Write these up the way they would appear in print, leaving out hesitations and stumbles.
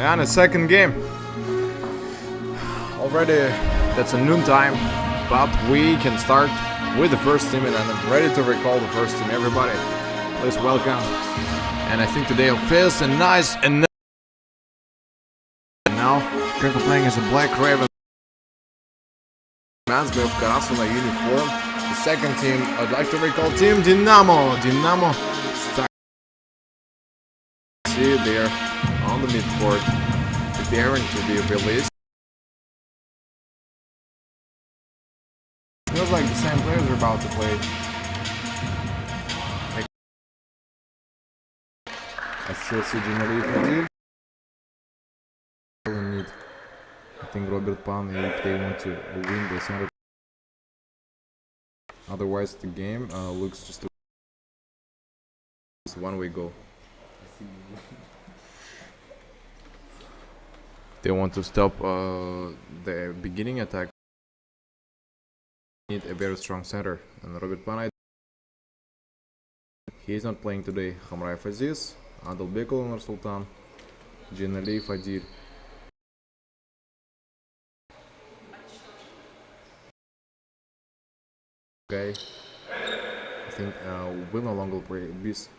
And a second game. Already, that's a noon time, but we can start with the first team, and I'm ready to recall the first team. Everybody, please welcome. And I think today will face a nice and now currently playing as a Black Raven. Mansby of Karasuna uniform. The second team, I'd like to recall team Dinamo. Dinamo start. See there on the midcourt, preparing to be released. Feels like the same players are about to play. I still see Dinamo. I think Robert Pan, if they want to win the center. Otherwise, the game looks just one-way goal. They want to stop the beginning attack. Need a very strong center, and Robert Pan, he is not playing today. Hamray Faziz, Adel Bekul Nursultan, Jinali Fadil. Okay, I think will no longer play because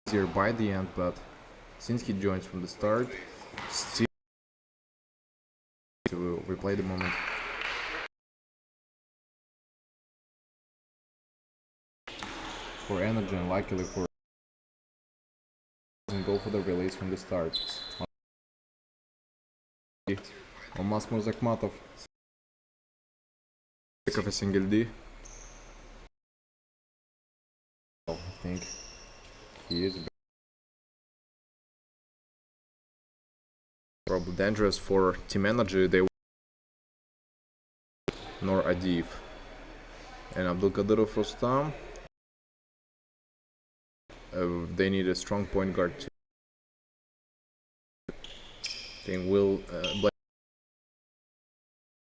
here by the end, but since he joins from the start, still to replay the moment. For energy and luckily for go for the release from the start. Almas Muzakmatov. Of a single D. I think he is probably dangerous for team energy. They nor Adif and Abdulkadirov Rustam. They need a strong point guard too. They will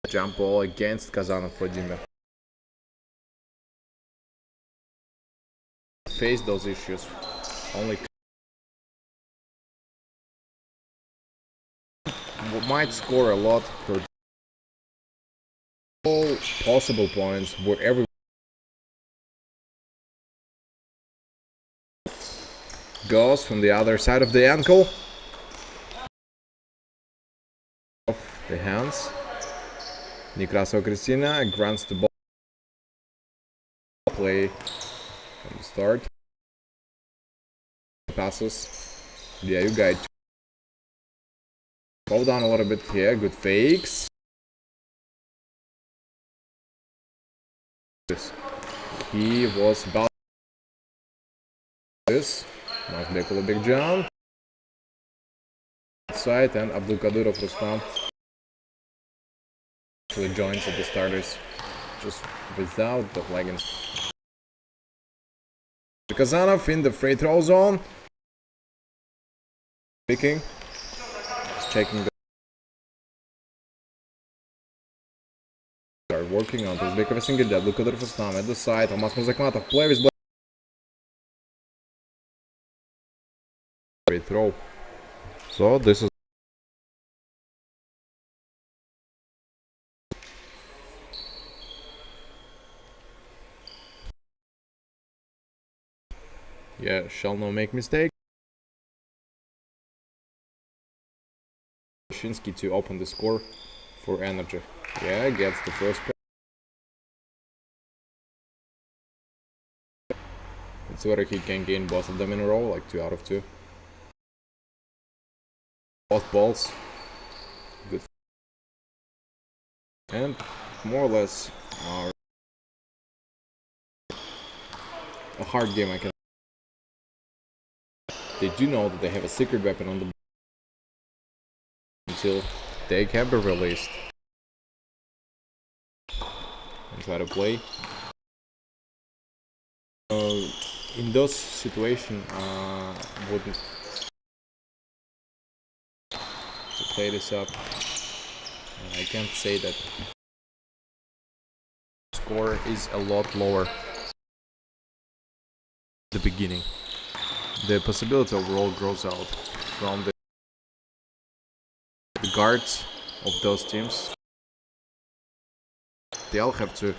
jump ball against Kazanov Vladimir. Face those issues. Only might score a lot per all possible points wherever goes from the other side of the ankle. Off the hands. Nekrasova Kristina grants the ball. Play from the start. Passes. Yeah, you guide. Fall down a little bit here. Good fakes. He was about this. Nice Bekula big jump. Side and Abdulkadirov Rustam. The joints of the starters just without the leggings. Kazanov in the free throw zone. Picking. Just checking the start working on this big of a single dead. Look at the Rustam at the side. Almas Muzakmatov play with free throw. So this is yeah, shall not make mistake. Shinsky to open the score for energy. Yeah, gets the first point. It's whether he can gain both of them in a row, like 2 out of 2. Both balls. Good. And more or less a hard game, I can. They do know that they have a secret weapon on the until they can be released and try to play. In those situations, wouldn't to play this up. And I can't say that score is a lot lower at the beginning. The possibility overall grows out. from the guards of those teams. They all have to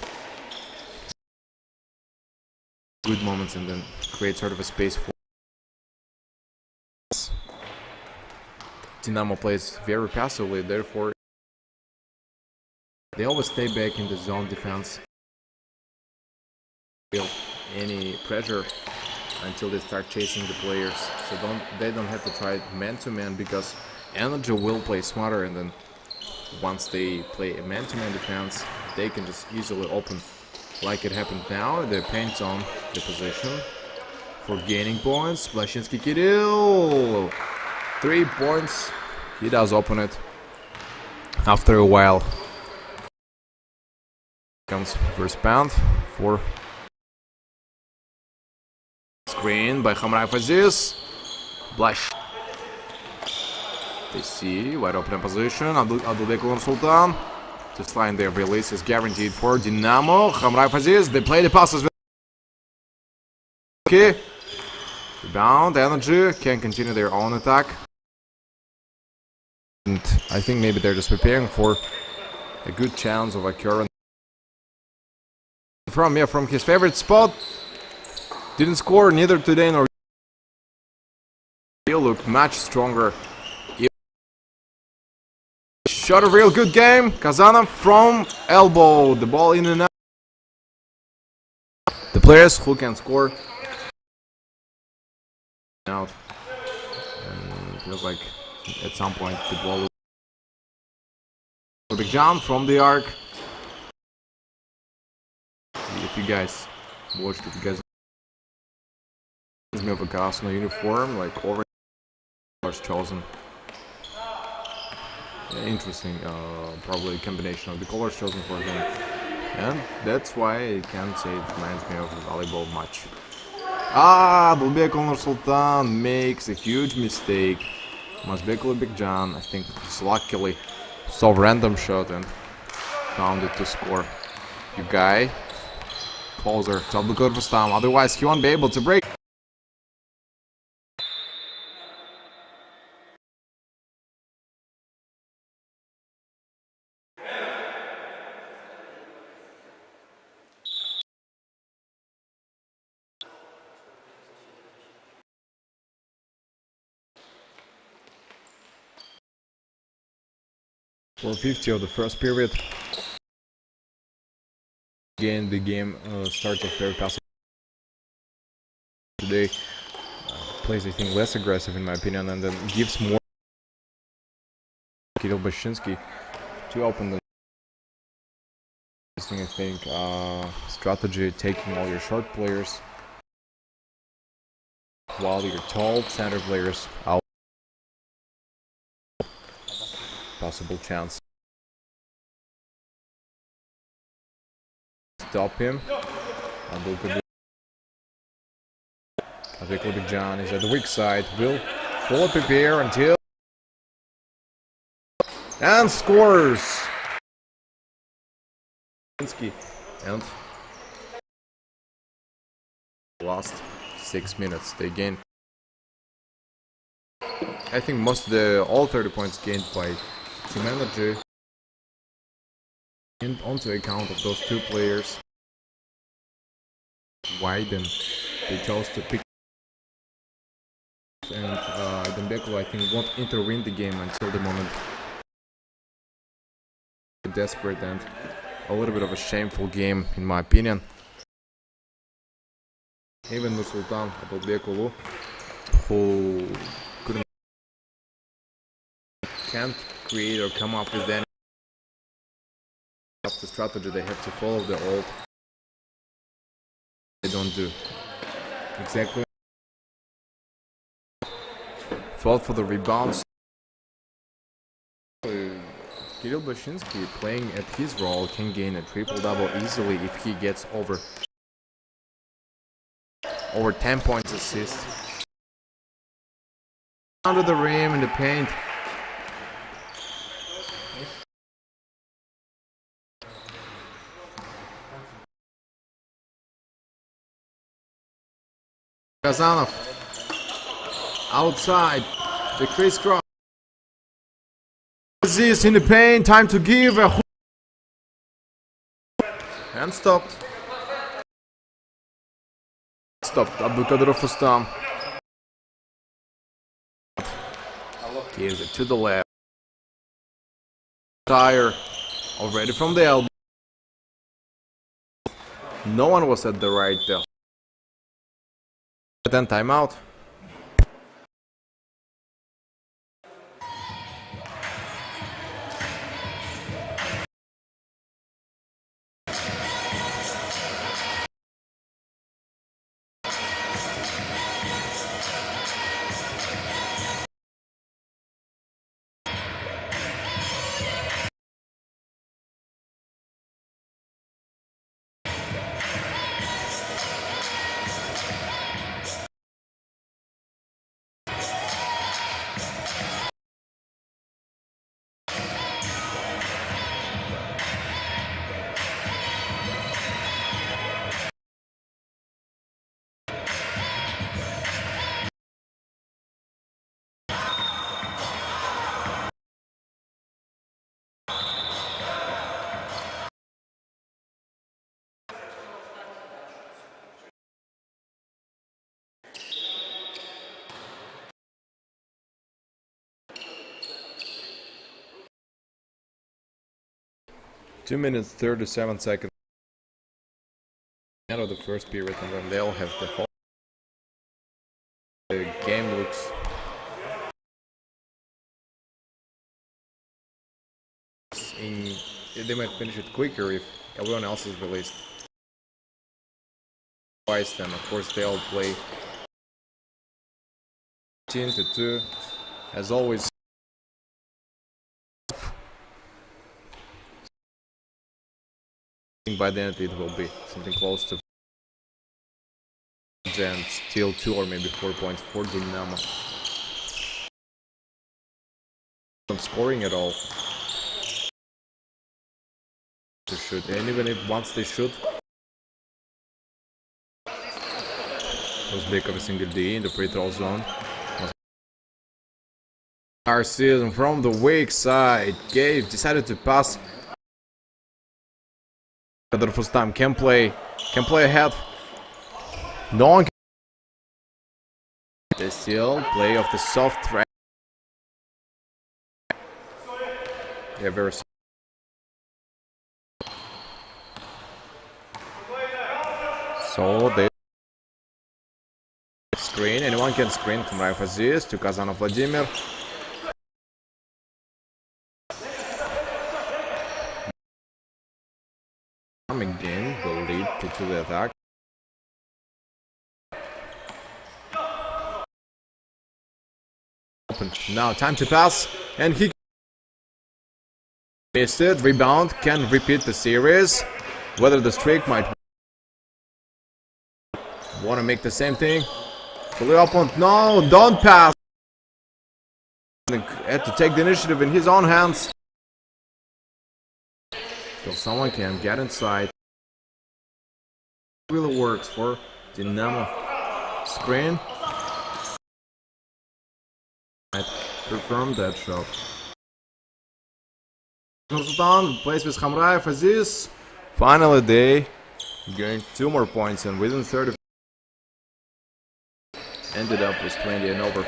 good moments and then create sort of a space for. Dinamo plays very passively, therefore they always stay back in the zone defense. Feel any pressure until they start chasing the players, so they don't have to try man-to-man, because Energy will play smarter, and then once they play a man-to-man defense, they can just easily open, like it happened now. They paint on the position for gaining points. Blashinsky Kirill, 3 points. He does open it after a while. Comes first pound for screen by Hamraev Aziz. Blash. They see wide open position. Abdulbekul Sultan. This line their release is guaranteed for Dinamo. Hamraev Aziz. They play the passes. Okay. Rebound. Energy can continue their own attack. And I think maybe they're just preparing for a good chance of occurring. From his favorite spot. Didn't score neither today nor. He'll look much stronger. Shot a real good game. Kazanov from elbow. The ball in and out. The players who can score out. And it feels like at some point the ball. Big jump from the arc. If you guys watched, if you guys me up a Casino uniform, like orange was chosen. Interesting, probably a combination of the colors chosen for him, and that's why I can't say it reminds me of a volleyball match. Abdulbekul Sultan makes a huge mistake. Masbekul Bigjan, I think, just luckily saw a random shot and found it to score. You guy closer to Abdulkadir Rustam, otherwise he won't be able to break. For 50 of the first period. Again, the game starts off very passive. Today plays, I think, less aggressive in my opinion, and then gives more Kirill Bashinsky to open the. Interesting, I think, strategy, taking all your short players while your tall center players out. Possible chance. Stop him. Abdulbekul Bigjan is at the weak side. Will fully prepare until. And scores! And last 6 minutes they gain. I think most of all 30 points gained by Team Energy, and onto account of those two players. Widen, they chose to pick, and Abdulbekul, I think, won't intervene the game until the moment. Desperate and a little bit of a shameful game, in my opinion. Even Nursultan Abdulbekul, who can't create or come up with any of the strategy, they have to follow the old. They don't do exactly. Fought for the rebounds. Kirill Bashinsky, playing at his role, can gain a triple-double easily if he gets over 10 points assist. Under the rim in the paint. Kazanov outside The crisscross. This in the pain. Time to give a and stopped. Stopped. Abdulkadirov Rustam gives it to the left. Tire already from the elbow. No one was at the right there. Then timeout. Two minutes 37 seconds. End of the first period, and then they'll have the whole. The game looks. They might finish it quicker if everyone else is released. Twice, then of course they'll play 10-2, as always. By then it will be something close to and still 2 or maybe 4 points for Dinamo. Not scoring at all to shoot, and even if once they shoot, was big of a single D in the free throw zone. Our season from the weak side, Gabe decided to pass. The first time can play ahead. No one can. They still play off the soft track. Yeah, very. So they screen. Anyone can screen from Aziz to Kazanov Vladimir. Again will lead to the attack. Now time to pass, and he missed it. Rebound, can repeat the series. Whether the streak might want to make the same thing. Fully opponent, no, don't pass. Had to take the initiative in his own hands. So someone can get inside. Really works for Dinamo. Screen. Perform that shot. Nursultan plays with Hamraev Aziz. Finally they gained 2 more points, and within 30 ended up with 20 and over.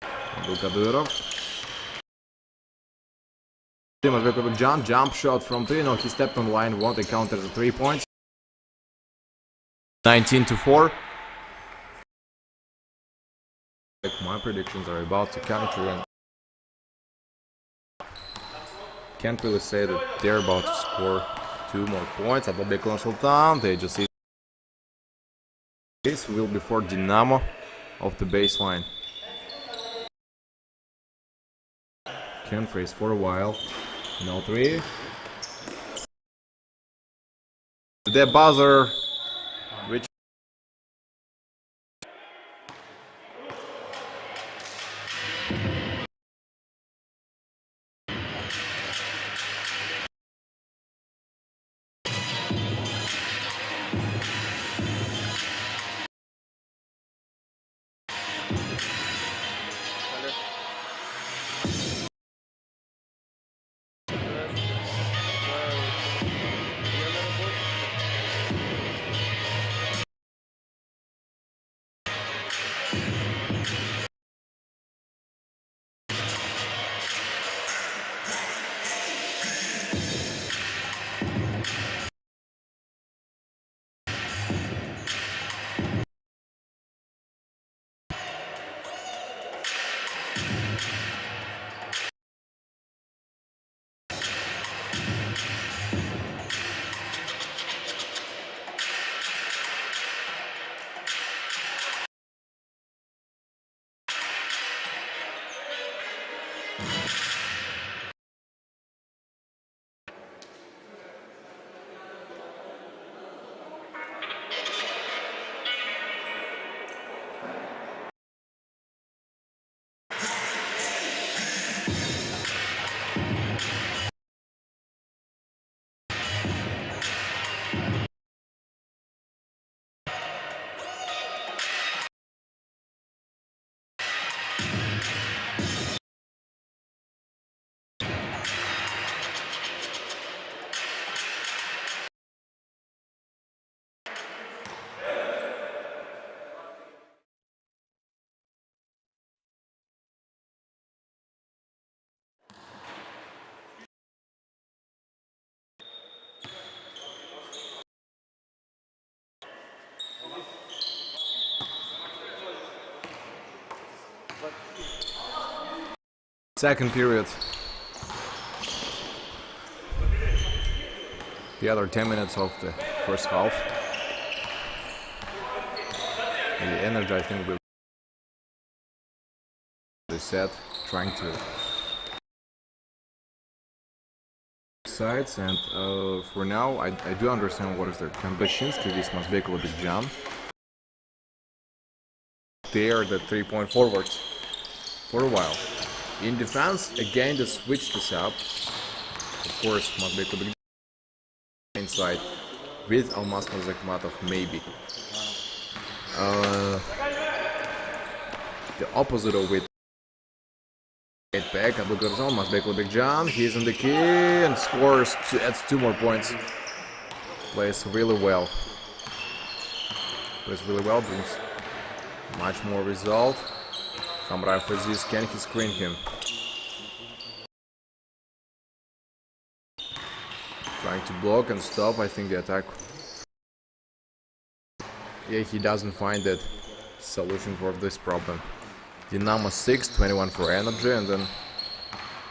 Abdulkadirov. Jump shot from 3. No, he stepped on line, won't encounter the 3 points. 19-4. My predictions are about to come true, and can't really say that they're about to score 2 more points. Abdulkadirov Sultan, they just see this will be for Dinamo off the baseline. Can't freeze for a while. No 3. The buzzer, which second period. The other 10 minutes of the first half. And the energy, I think, will be set, trying to sides, and for now I do understand what is their Bashinsky, this must be a little bit jump. They are the 3-point forwards for a while. In defense, again, to switch this up, of course, must be a little bit inside with Almas Mazakmatov, maybe. The opposite of it. Get back, Abu Garzal must make a big jump. He's in the key and scores. Adds 2 more points. Plays really well. Brings much more result. Hamraev Aziz, can he screen him? Trying to block and stop, I think, the attack. Yeah, he doesn't find that solution for this problem. Dinamo 6, 21 for energy, and then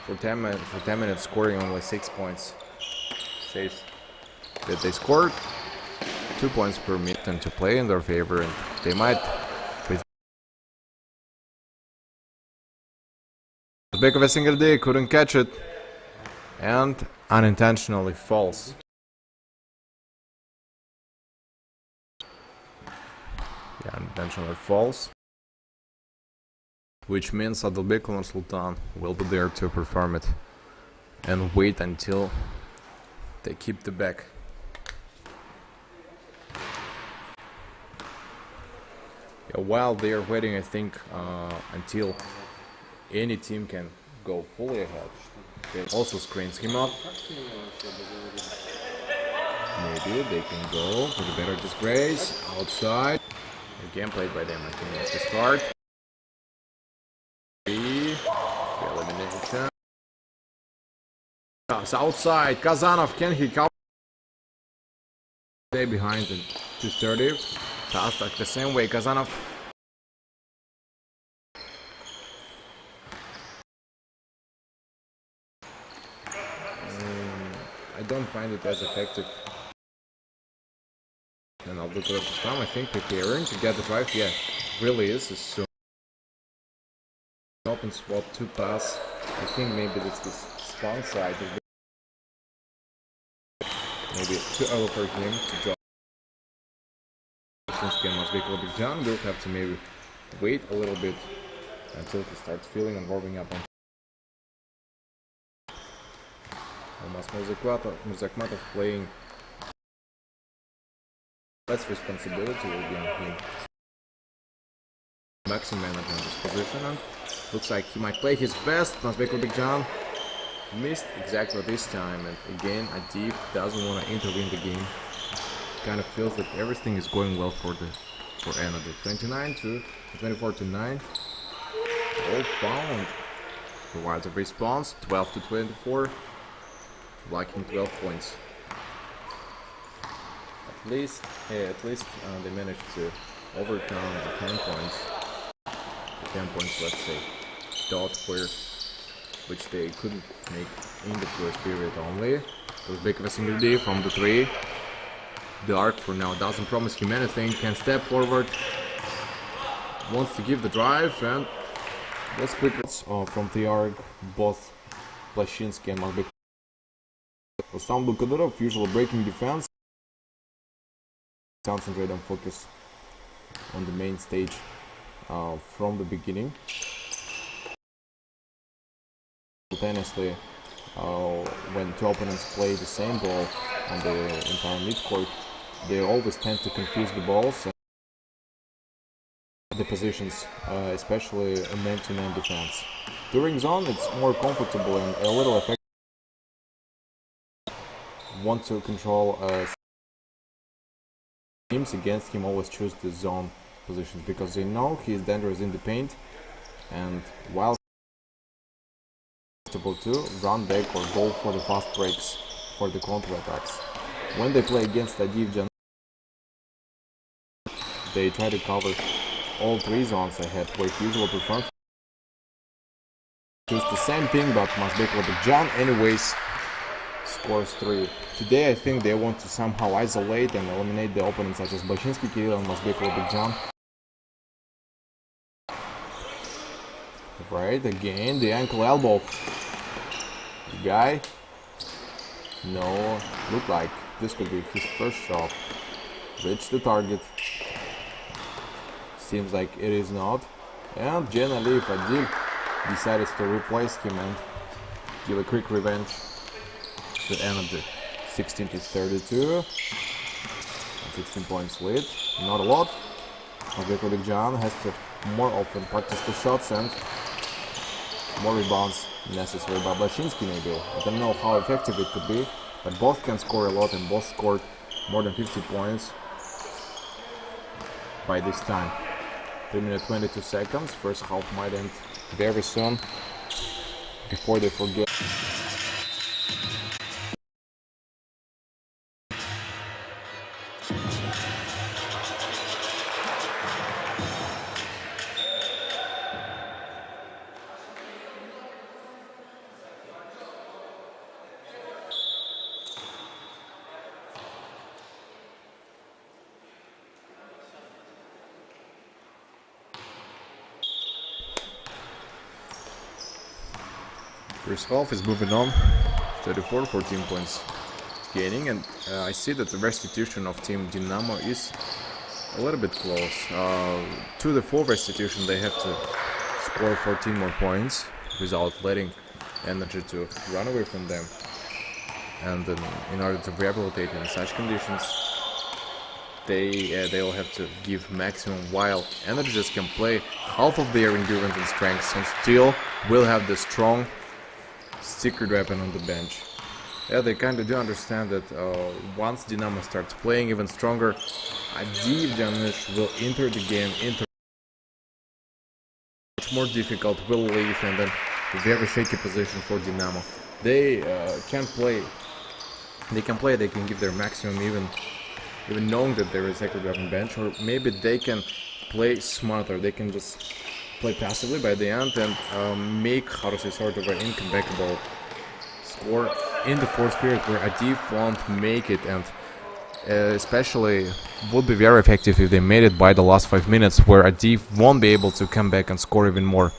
for 10 minutes scoring only 6 points. Says that they scored 2 points per minute and to play in their favor, and they might. The back of a single day, couldn't catch it, and unintentionally falls. Yeah, unintentionally falls. Which means Adalbekov and Sultan will be there to perform it and wait until they keep the back. Yeah, while they are waiting, I think, until any team can go fully ahead. They also screens him up. Maybe they can go for the better disgrace. Outside. Again played by them, I think that's the start. Elimination. Outside, Kazanov, can he come? Stay behind in 230. Tastak the same way, Kazanov. I don't find it as effective. And I'll do it this time, I think, preparing to get the drive. Yeah, really is. So open swap to pass. I think maybe this strong side is maybe too early for him to drop. Since must be a little bit John, we'll have to maybe wait a little bit until he starts feeling and warming up on. Almas Murzakmatov playing. Less responsibility will be on him. Maximum manager in this position, and looks like he might play his best. Nazbekov Big John missed exactly this time, and again Adib doesn't want to intervene the game. Kind of feels that everything is going well for Energy. 24-9. All found. Provides a response. 12-24. Blocking 12 points. At least they managed to overcome the 10 points. 10 points, let's say, which they couldn't make in the first period only. It was big of a single D from the 3. The arc for now doesn't promise him anything. Can step forward. Wants to give the drive, and let's quick from the arc. Both Plashinsky and Malbek. Istanbul Kadyrov, usually breaking defense. Concentrate and focus on the main stage from the beginning. Simultaneously, when two opponents play the same ball on the entire midcourt, they always tend to confuse the balls and the positions, especially in man-to-man defense. During zone, it's more comfortable and a little effective. Want to control teams against him, always choose the zone positions because they know he is dangerous in the paint, and while to run back or go for the fast breaks for the counter attacks. When they play against Adiv Jan, they try to cover all 3 zones ahead, where he usually prefers choose the same thing, but Mazbek Labikjan anyways scores 3. Today I think they want to somehow isolate and eliminate the opponents such as Bachinsky Kirill and Mazbek Labikjan. Right, again, the ankle elbow. The guy. No, look like this could be his first shot. Reach the target. Seems like it is not. And Jenali Fadil decided to replace him and give a quick revenge. The energy. 16-32. 16 points lead. Not a lot. Mazbek Labikjan has to more often practice the shots and more rebounds necessary by Blashinsky maybe. I don't know how effective it could be, but both can score a lot and both scored more than 50 points by this time. 3 minutes 22 seconds. First half might end very soon before they forget. First half is moving on, 34, 14 points gaining, and I see that the restitution of team Dinamo is a little bit close. To the full restitution they have to score 14 more points without letting energy to run away from them. And in order to rehabilitate in such conditions, they'll have to give maximum, while energy just can play half of their endurance and strength and still will have the strong secret weapon on the bench. Yeah, they kind of do understand that once Dinamo starts playing even stronger, Adiv Janish will enter the game into much more difficult, will leave, and then a very shaky position for Dinamo. They can play, they can give their maximum even knowing that there is a secret weapon bench, or maybe they can play smarter, they can just play passively by the end and make, how to say, sort of an incomebackable score in the fourth period where Adiv won't make it, and especially would be very effective if they made it by the last 5 minutes where Adiv won't be able to come back and score even more.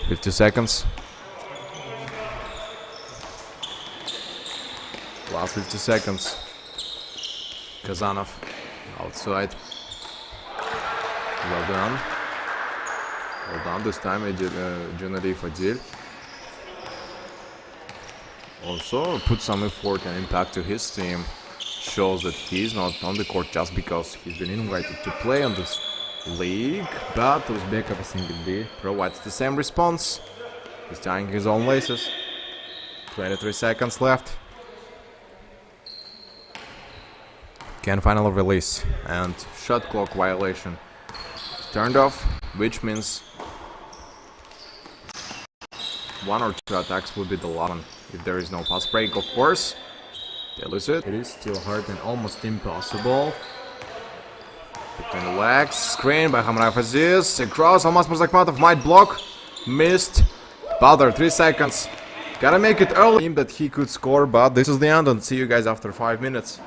50 seconds. Last 50 seconds. Kazanov outside. Well done. Well done, this time Gennady Fadil also put some effort and impact to his team. Shows that he's not on the court just because he's been invited to play on this league. But Uzbek Apasingi provides the same response. He's tying his own laces. 23 seconds left. Can finally release, and shot clock violation turned off, which means 1 or 2 attacks would be the lot if there is no fast break, of course. They lose it. It is still hard and almost impossible. Between the legs, screen by Hamraev Aziz, across, Almas Murzakmatov might block, missed. Powder, 3 seconds. Gotta make it early that he could score, but this is the end, and see you guys after 5 minutes.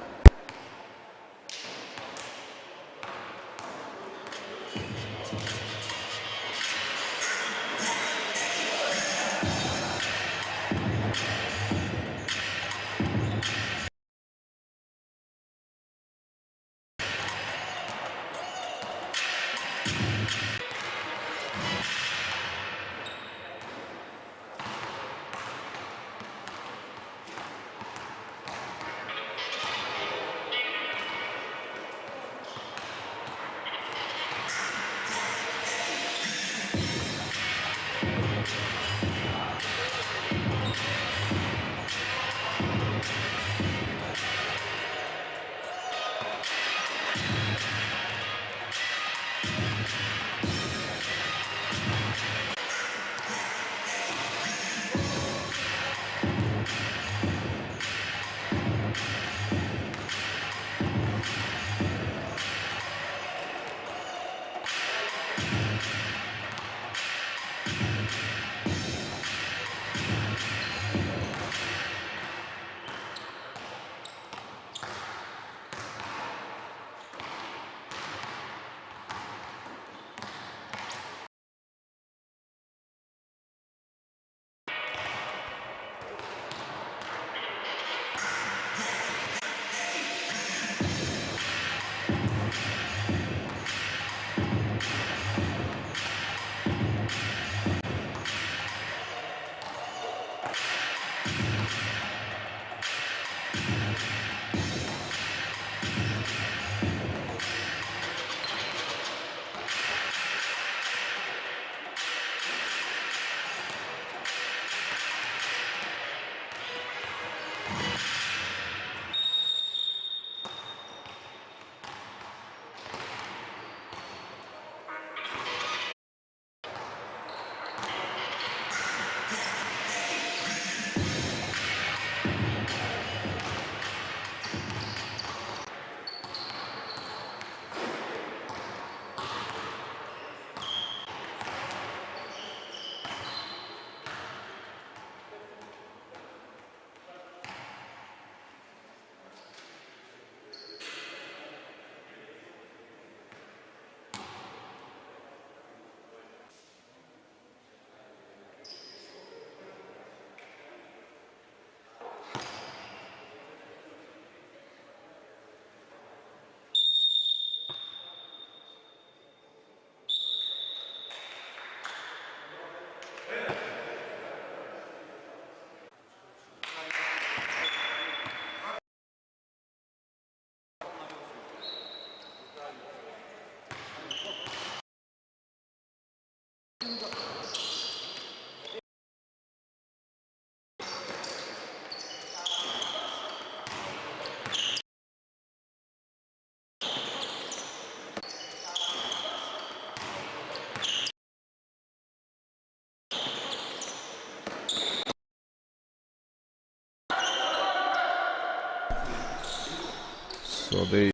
So they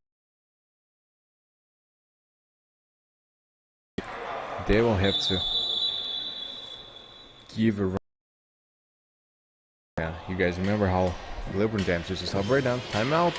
will have to give a. Yeah, you guys remember how LeBron James used to celebrate that? Timeout.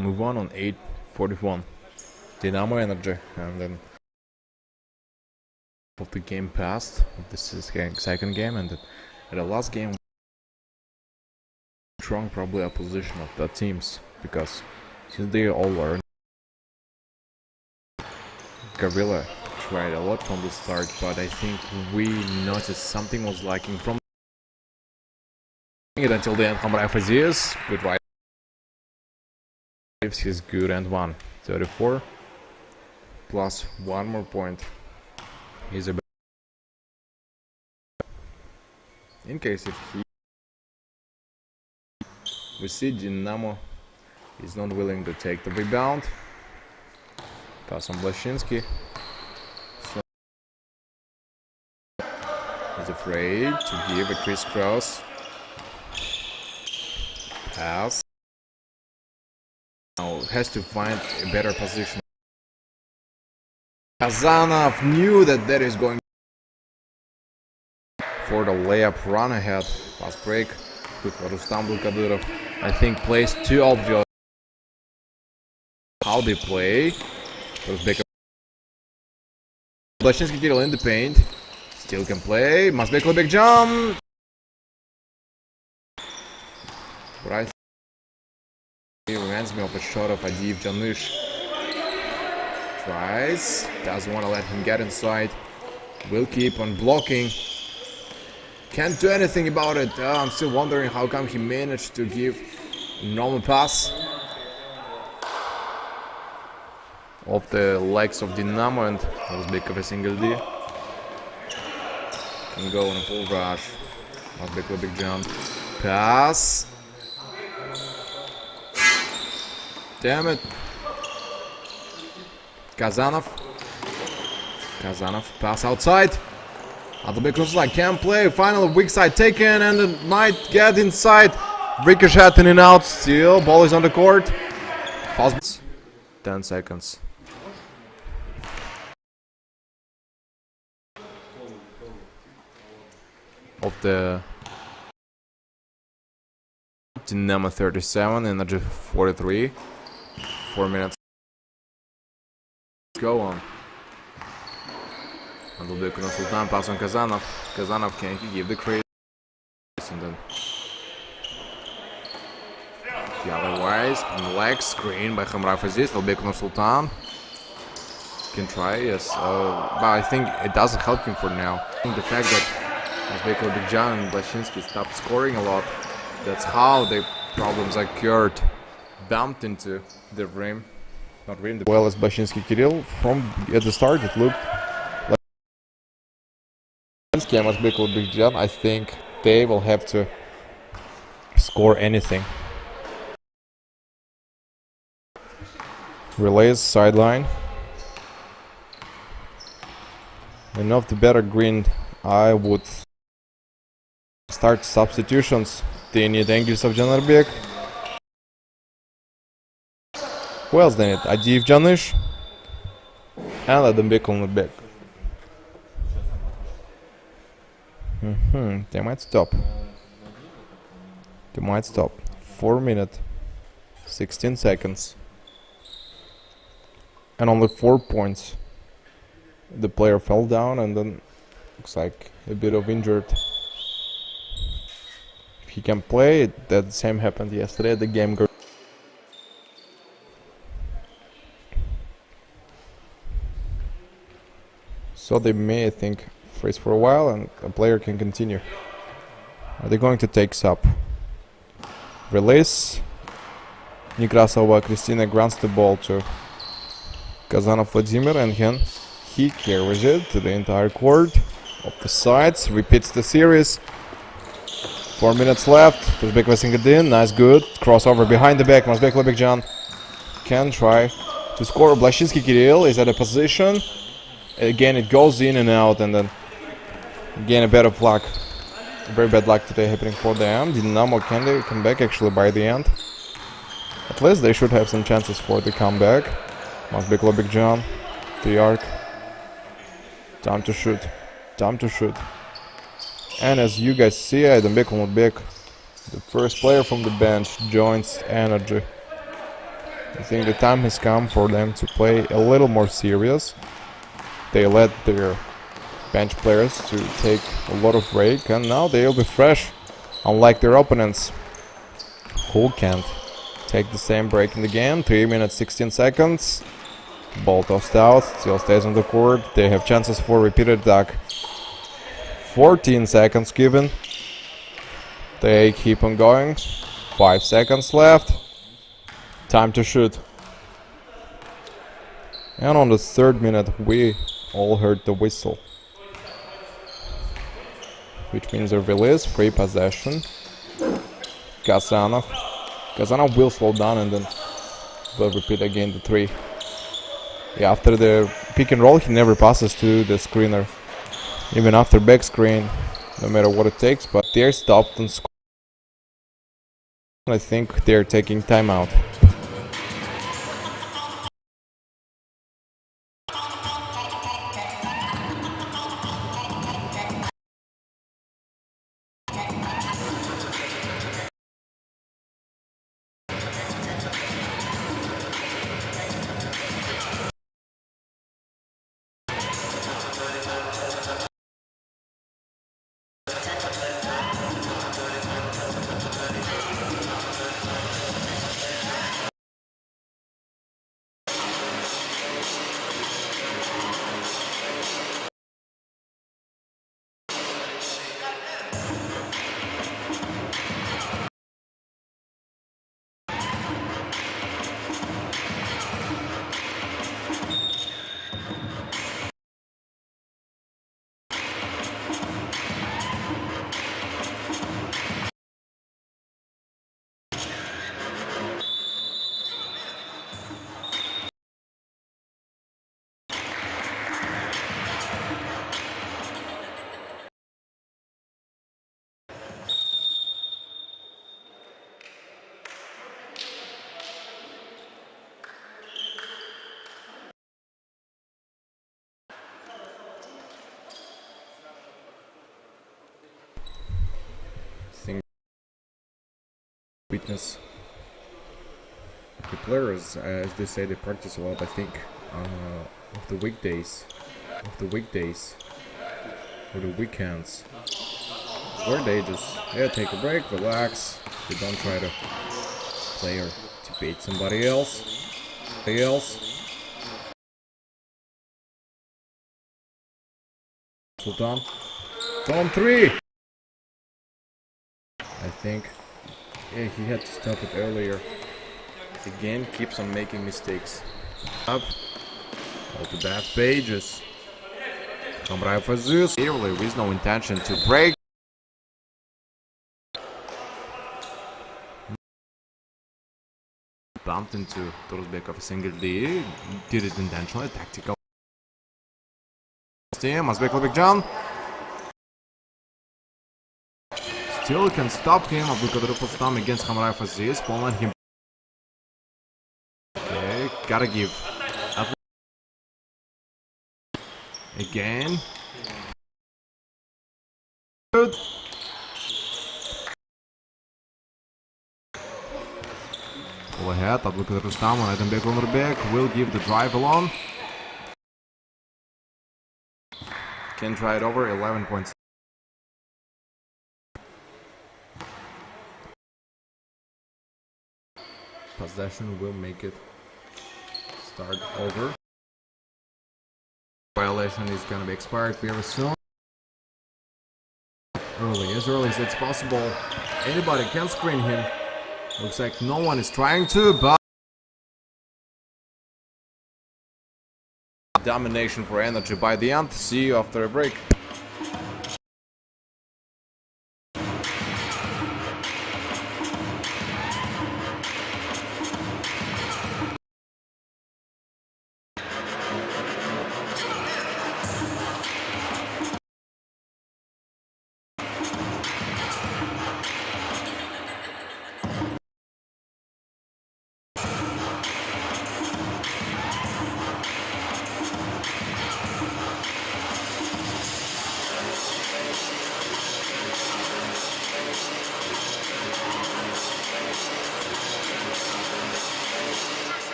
Move on 8:41. Dinamo energy, and then of the game passed. This is second game, and the last game strong probably opposition of the teams, because since they all learned, Gorilla tried a lot from the start, but I think we noticed something was lacking from it until the end. Hamra Faziz, good right. He's good and 1:34 plus one more point. He's a in case if he we see Dinamo is not willing to take the rebound. Pass on Blashinsky. So he's afraid to give a crisscross pass. Now has to find a better position. Kazanov knew that is going for the layup run ahead. Fast break with Rustam Dulkadyrov. I think plays too obvious how they play. Blashinsky Kirill in the paint. Still can play. Masbek Lebek jump. Right. He reminds me of a shot of Adiv Janush. Tries. Doesn't want to let him get inside. Will keep on blocking. Can't do anything about it. I'm still wondering how come he managed to give a normal pass off the legs of Dinamo, and that was big of a single D. Can go on a full rush. Not big, a big jump. Pass. Damn it. Kazanov. Pass outside. Adlbek looks like can't play. Final weak side taken, and it might get inside. Ricochet in and out. Still, ball is on the court. Fast. 10 seconds. Of the Dinamo 37, Energy 43. 4 minutes. Go on. Adlbek Sultan, pass on Kazanov. Kazanov can he give the crease, and then the otherwise leg screen by Hamra Faziz. Adlbek Sultan can try, yes, but I think it doesn't help him for now. I think the fact that Masbek Lebekjan and Blashinsky stopped scoring a lot, that's how the problems occurred. Bumped into the rim, not rim. The well as Blashinsky Kirill, from at the start it looked like Masbek Lebekjan. I think they will have to score anything. Relays sideline. And of the better green, I would start substitutions. They need Engels of Janarbek. Who else they need? Adiv Janish and Adembek Olnabek. They might stop. 4 minutes, 16 seconds. and only 4 points. The player fell down and then looks like a bit of injured. If he can play, that the same happened yesterday. The game got. So they may, I think, freeze for a while and the player can continue. Are they going to take sub? Release. Nekrasova Kristina grants the ball to Kazanov Vladimir, and he carries it to the entire court of the sides, repeats the series. 4 minutes left. Tuzbek Vesingerdin, nice good. Crossover behind the back. Mazbek Lebekjan can try to score. Blashinsky Kirill is at a position. Again, it goes in and out, and then again a bit of luck. Very bad luck today happening for them. Dinamo can they come back actually by the end? At least they should have some chances for the comeback. Mazbek Lebekjan, the arc. Time to shoot. Time to shoot. And as you guys see, Aydınbek Umutbek, the first player from the bench, joins Energy. I think the time has come for them to play a little more serious. They let their bench players to take a lot of break, and now they'll be fresh, unlike their opponents, who can't take the same break in the game. 3 minutes 16 seconds. Ball tossed out, still stays on the court. They have chances for repeated attack. 14 seconds given. They keep on going. 5 seconds left. Time to shoot. And on the 3rd minute, we all heard the whistle, which means a release, free possession. Kazanov will slow down and then will repeat again the 3. Yeah, after the pick and roll, he never passes to the screener, even after back screen, no matter what it takes. But they're stopped and scored. I think they're taking timeout. Witness the players, as they say, they practice a lot. I think of the weekdays or the weekends, where they just take a break, relax. They don't try to play or to beat somebody else. Sultan from 3. I think. Yeah, he had to stop it earlier. Again, keeps on making mistakes. Up. All the bad pages. Kamraev Aziz. Clearly, with no intention to break. Bumped into Turuzbekov Sengirdi. Did it intentionally, tactical. Mazbek Lebekjan. Still can stop him. Abdulkadirov Ustam against Kamraev Aziz, pulling him. Okay, gotta give. Again. Good. Full ahead. Look at Rustam on Aydanbek Onurbek. Will give the drive alone. Can try it over. 11 points. Possession will make it start over. Violation is gonna be expired very soon. As early as it's possible. Anybody can screen him. Looks like no one is trying to, but domination for Energy by the end. See you after a break.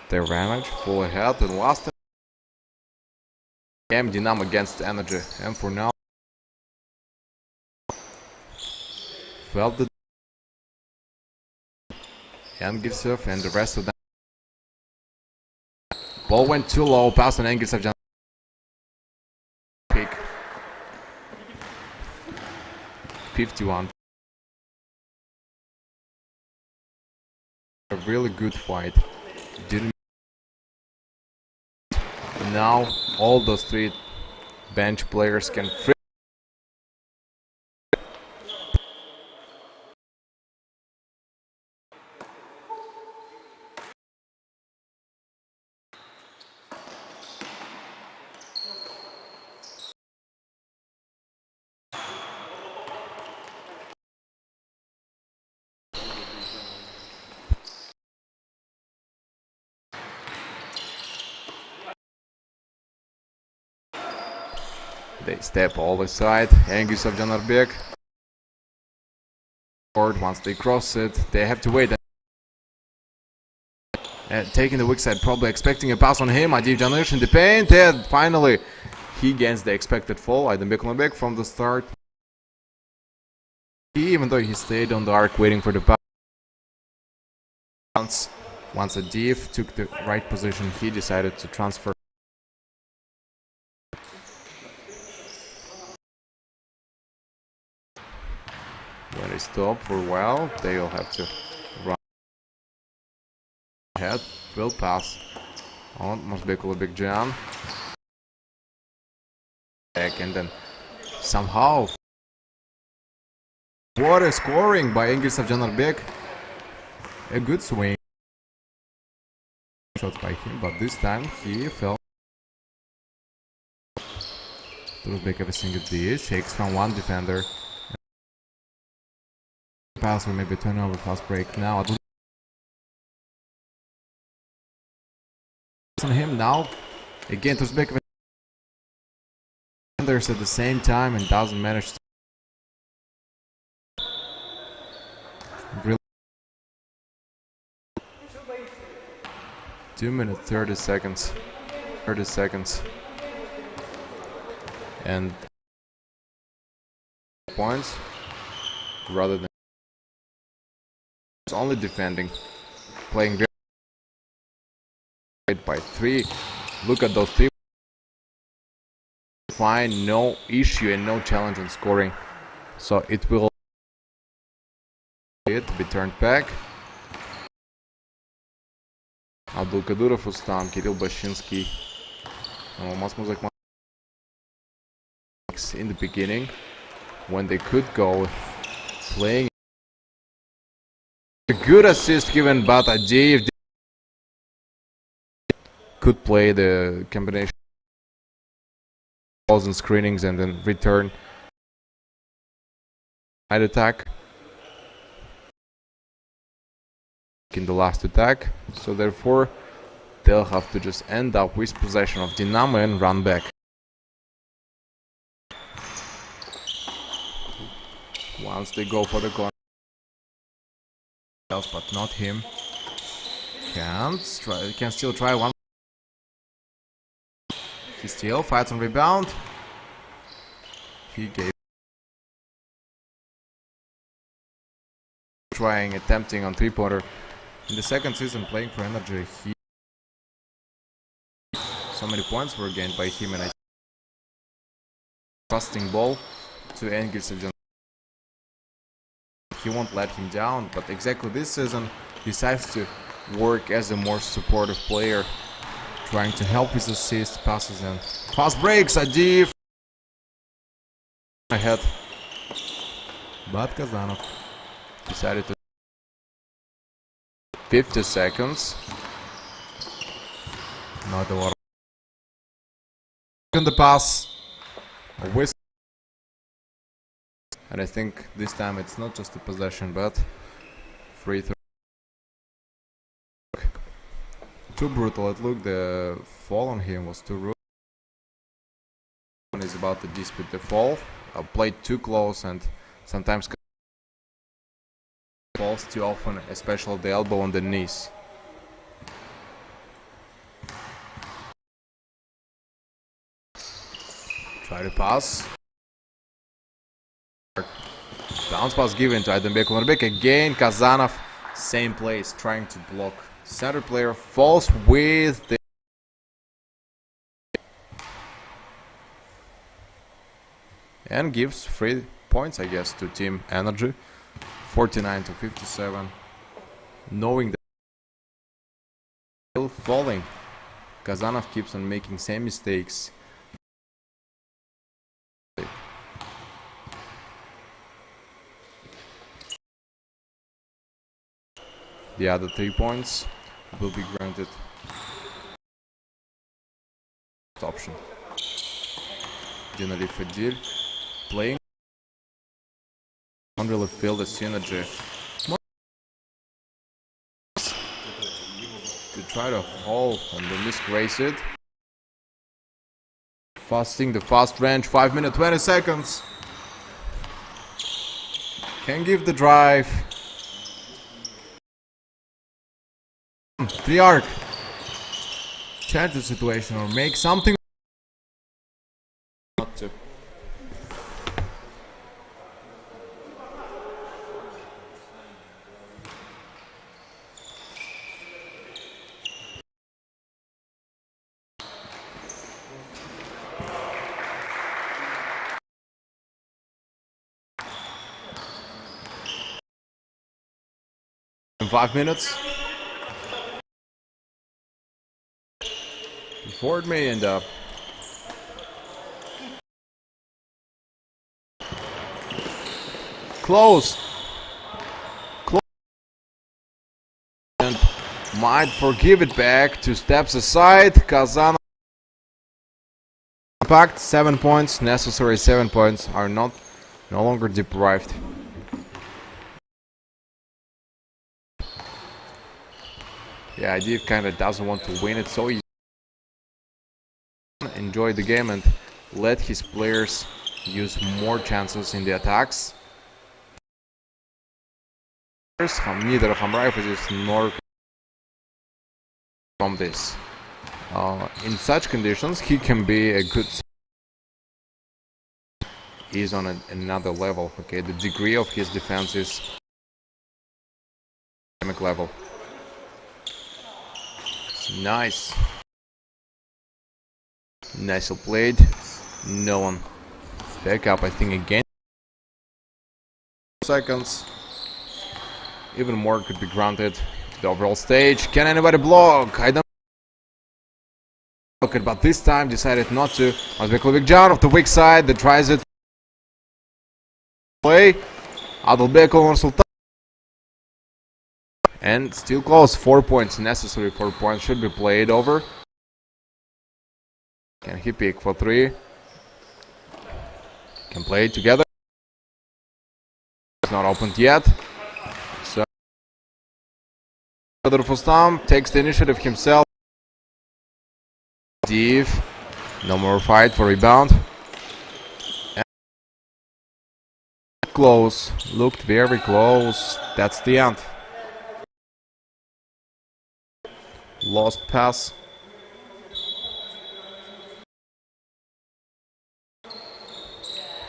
Their advantage, full ahead, and last game Dinamo against Energy, and for now felt the Engilsov and the rest of them. Ball went too low, pass on Engilsov. Pick 51. A really good fight. Didn't. Now all those three bench players can free. They step all the side. Engilsov Janarbek. Once they cross it, they have to wait. And taking the weak side, probably expecting a pass on him. Adiv Janish in the paint, and finally he gains the expected fall. Aydanbek Onurbek from the start. Even though he stayed on the arc waiting for the pass. Once Adiv took the right position, he decided to transfer. When they stop for a while, they'll have to run ahead. Will pass on Mosbek Ulubek Jan. Back, and then somehow what a scoring by Engilsov Janarbek. A good swing shot by him, but this time he fell. Turuzbek everything at the edge, shakes from one defender. Pass or maybe turnover, fast break now. on him now. Again, Tuzbekov at the same time and doesn't manage to. Really 2 minutes 30 seconds. 30 seconds. And points rather than only defending, playing very by 3. Look at those 3. Fine, no issue and no challenge on scoring. So it will be turned back. Abdul Kadurov Ustam, Kirill Bashinsky, in the beginning when they could go playing. A good assist given, but Adeev could play the combination balls and screenings and then return side attack in the last attack. So therefore they'll have to just end up with possession of Dinamo and run back. Once they go for the corner, but not him. Can still try one. He still fights on rebound. He gave attempting on 3-pointer in the second season playing for Energy. So many points were gained by him, and I trusting ball to Engels. He won't let him down, but exactly this season decides to work as a more supportive player, trying to help his assists, passes, and fast breaks. Adeev ahead, but Kazanov decided to 50 seconds. Not a lot. In the pass, a whistle. And I think this time it's not just a possession, but free throw. Too brutal. It looked the fall on him was too rude. He's about to dispute the fall. Played too close, and sometimes falls too often, especially the elbow on the knees. Try to pass. Bounce pass given to Aydınbek Onurбек. Again, Kazanov, same place, trying to block. Center player falls with the and gives 3 points, I guess, to Team Energy. 49 to 57. Knowing that still falling, Kazanov keeps on making same mistakes. The other 3 points will be granted. Option. Dinali Fadil playing. Don't really feel the synergy. To try to hold and then disgrace it. Fasting the fast range, 5 minutes 20 seconds. Can give the drive. 3 arc. Change the situation or make something. Not to. In 5 minutes. Before it may end up. Close. And might forgive it back. 2 steps aside. Kazanov. Impact 7 points. Necessary 7 points are no longer deprived. Yeah, Adeev kind of doesn't want to win it so easy. enjoy the game and let his players use more chances in the attacks. Neither Hamraif nor from this. In such conditions, he can be a good. He's on another level. Okay, the degree of his defense is academic level. Nice. Nicely played. No one. Back up, I think, again. Seconds. Even more could be granted. The overall stage. Can anybody block? I don't block it, but this time decided not to. Azbekovic Jan off the weak side that tries it. Play. Adalbekov Sultan. And still close. 4 points necessary. 4 points should be played over. Can he pick for 3? Can play it together. It's not opened yet. So Fustam takes the initiative himself. Div. No more fight for rebound. And close. Looked very close. That's the end. Lost pass.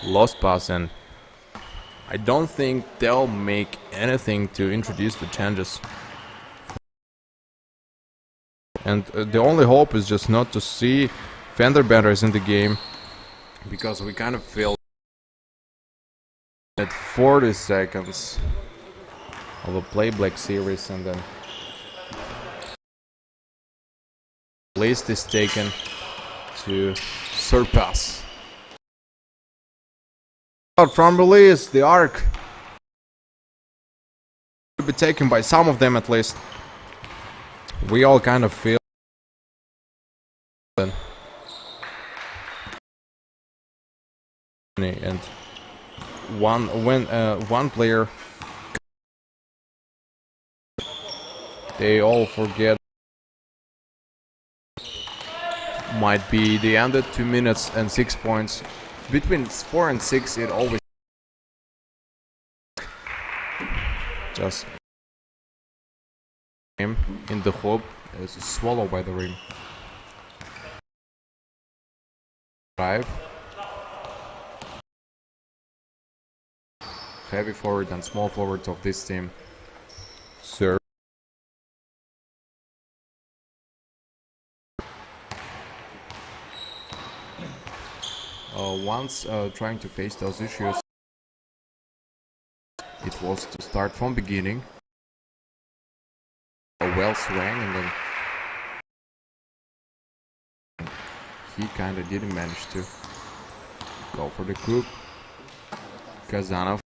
Lost pass, and I don't think they'll make anything to introduce the changes. And the only hope is just not to see fender benders in the game, because we kind of feel at 40 seconds of a play-black series, and then list is taken to surpass. From release, the arc will be taken by some of them at least. We all kind of feel. And one player, they all forget. Might be the end at 2 minutes and 6 points. Between 4 and 6, it always just in the hope is swallowed by the rim. 5. Heavy forward and small forwards of this team. Serve. Once trying to face those issues, it was to start from beginning. A well swing, and then he kind of didn't manage to go for the coup. Kazanov.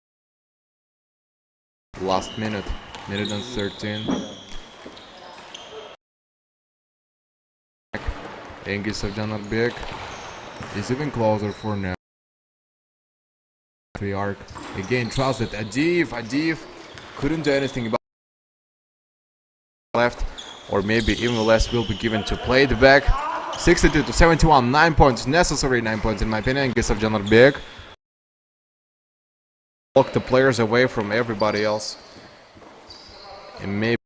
Last minute and 13. Engis Avjanarbek is even closer for now. The arc again tries it. Adiv couldn't do anything about left, or maybe even less will be given to play the back. 62 to 71, 9 points necessary, 9 points in my opinion. Gisav Janarbek block the players away from everybody else, and maybe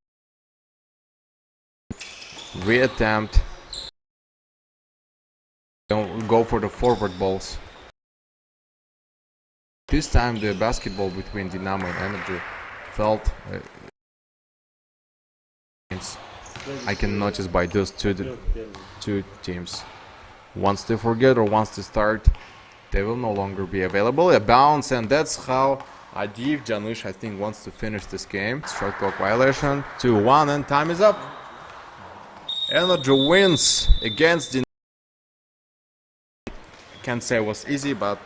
reattempt. Don't go for the forward balls. This time the basketball between Dinamo and Energy felt I can notice by those two teams. Once they forget or once they start, they will no longer be available. A bounce, and that's how Adiv Janush, I think, wants to finish this game. Short clock violation, 2-1, and time is up. Energy wins against Dinamo. Can't say it was easy, but